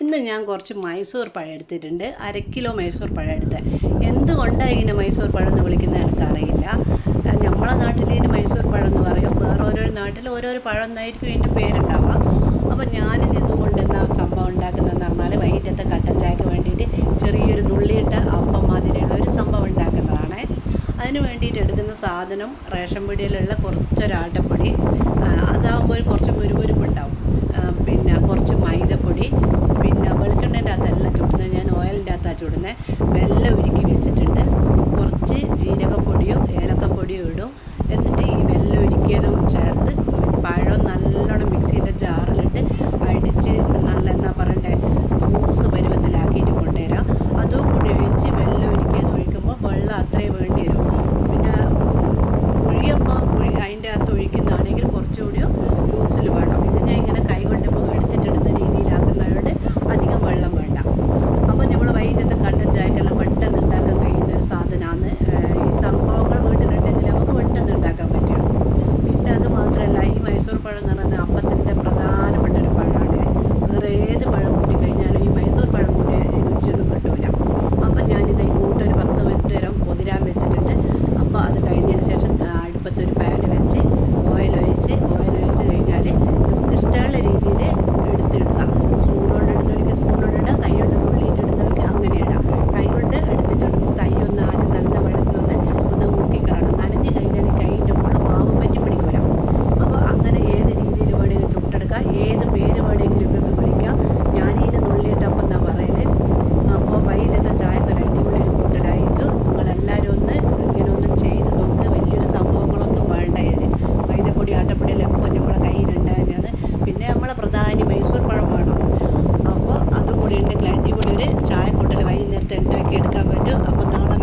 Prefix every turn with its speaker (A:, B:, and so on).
A: ഇന്ന് ഞാൻ കുറച്ച് മൈസൂർ പഴം എടുത്തിട്ടുണ്ട്. 1/2 കിലോ മൈസൂർ പഴം എടുത്തത്. എന്തുകൊണ്ടാണ് ഇതിനെ മൈസൂർ പഴം എന്ന് വിളിക്കുന്നത് എനിക്കറിയില്ല. നമ്മളെ നാട്ടിൽ ഇതിന് മൈസൂർ പഴം എന്ന് പറയും, വേറെ ഓരോ നാട്ടിൽ ഓരോരോ പഴം എന്നായിരിക്കും ഇതിൻ്റെ പേരുണ്ടാവുക. അപ്പോൾ ഞാനിത് ഇതുകൊണ്ട് എന്താ സംഭവം ഉണ്ടാക്കുന്നതെന്ന് പറഞ്ഞാൽ വൈകിട്ടത്തെ കട്ടൻ ചായക്ക് വേണ്ടിയിട്ട് ചെറിയൊരു നുള്ളിയിട്ട അപ്പം മാതിരിയുള്ള ഒരു സംഭവം ഉണ്ടാക്കുന്നതാണ്. അതിന് വേണ്ടിയിട്ട് എടുക്കുന്ന സാധനം റേഷൻ പീടികയിലുള്ള കുറച്ചൊരാട്ടപ്പൊടി, അതാകുമ്പോൾ കുറച്ച് മുരുമുരുപ്പുണ്ടാവും. പിന്നെ കുറച്ച് മൈദപ്പൊടി, പിന്നെ വെളിച്ചെണ്ണേൻ്റെ അകത്തല്ല ചുടുന്നത്, ഞാൻ ഓയിലിൻ്റെ അകത്താണ് ചുടുന്നത്. വെല്ലം ഉരുക്കി വെച്ചിട്ടുണ്ട്. കുറച്ച് ജീരകപ്പൊടിയോ ഏലക്കപ്പൊടിയോ ഇടും. എന്നിട്ട് ഈ വെല്ലം ഉരുക്കിയതും ചേർത്ത് പഴം നല്ലോണം മിക്സിയുടെ ജാറിലിട്ട് അടിച്ച് നല്ല എന്താ പറയണ്ടേ ജ്യൂസ് പരുവത്തിലാക്കിയിട്ട് കൊണ്ടുവരാം. അതും കൂടി ഒഴിച്ച് വെല്ലം ഉരുക്കിയത് ഒഴിക്കുമ്പോൾ വെള്ളം അത്രയും വേണ്ടി വരും. പിന്നെ കുഴിയപ്പം അതിൻ്റെ അകത്ത് ഒഴിക്കുന്നതാണെങ്കിൽ കുറച്ചുകൂടിയോ ലൂസിൽ വേണം. ഇത് ഞാൻ ഇങ്ങനെ കൈ കൊണ്ട് എടുത്തിട്ടിടുന്ന രീതിയിലാക്കുന്നതുകൊണ്ട് അധികം വെള്ളം വേണ്ട. അപ്പോൾ നമ്മൾ വൈകിട്ടത്തെ കട്ടൻ ചായക്കെല്ലാം പെട്ടെന്ന് ഉണ്ടാക്കാൻ കഴിയുന്ന ഒരു സാധനമാണ്. ഈ സംഭവങ്ങൾ വീട്ടിലുണ്ടെങ്കിൽ നമുക്ക് പെട്ടെന്ന് ഉണ്ടാക്കാൻ പറ്റും. പിന്നെ അത് മാത്രമല്ല, ഈ മൈസൂർ പഴം എന്ന് പറയുന്നത് അപ്പത്തിൻ്റെ പ്രധാനപ്പെട്ട ഒരു പഴമാണ്. വേറെ ഏത് പഴം കൂട്ടി കഴിഞ്ഞാലും ഈ മൈസൂർ പഴം കൂട്ടിയ രുചിയൊന്നും കിട്ടില്ല. അപ്പം ഞാനിത് കൂട്ടൊരു 10 മിനിറ്റ് നേരം പൊതിരാൻ വെച്ചിട്ടുണ്ട്. അപ്പോൾ അത് കഴിഞ്ഞതിന് ശേഷം അടുപ്പത്തൊരു പാൻ വെച്ച് ഓയിൽ ഒഴിച്ച് കഴിഞ്ഞാൽ നമുക്ക് ഇഷ്ടമുള്ള രീതിയിൽ എടുത്തിടുക. സ്പൂണോട് ഇടുന്നവർക്ക് സ്പൂണോട് ഇടുക, കൈ കൊണ്ട് നുള്ളിയിട്ട് ഇടുന്നവർക്ക് അങ്ങനെ ഇടാം. കൈ കൊണ്ട് എടുത്തിട്ടിടുമ്പോൾ കൈയൊന്ന് ആദ്യം നല്ല വെള്ളത്തിലൊന്ന് മുക്കിക്കളയണം. നനഞ്ഞ് കഴിഞ്ഞാൽ കൈൻ്റെ മുകളിൽ മാവ് പറ്റി പിടിക്കില്ല. അപ്പോൾ അങ്ങനെ ഏത് രീതിയിൽ വേണമെങ്കിലും ചുട്ടെടുക്കുക, ഏത് പേര് വേണമെങ്കിലും ഇതൊക്കെ വിളിക്കാം. ഞാനതിന് നുള്ളിയിട്ടപ്പം എന്നാ പറയല്. അപ്പോൾ വൈകിട്ടത്തെ ചായക്ക് ഒരു അടിപൊളി ഒരു കൂട്ടരായിട്ട് നിങ്ങളെല്ലാവരും ഇങ്ങനെ ഒന്ന് ചെയ്ത് നോക്ക്. വലിയൊരു സംഭവങ്ങളൊന്നും വേണ്ട ഇതിന്. മൈദപ്പൊടി ആട്ടപ്പൊടിയെല്ലാം എപ്പോൾ നമ്മളെ കയ്യിലുണ്ടായിരുന്നത്. പിന്നെ നമ്മളെ പ്രധാന മൈസൂർ പഴം വേണം. അപ്പോൾ അതും കൂടി ഉണ്ടെങ്കിൽ അടിപൊളി ഒരു ചായക്കൂട്ടൽ വൈകുന്നേരത്തെ ഉണ്ടാക്കിയെടുക്കാൻ പറ്റും. അപ്പോൾ നാളെ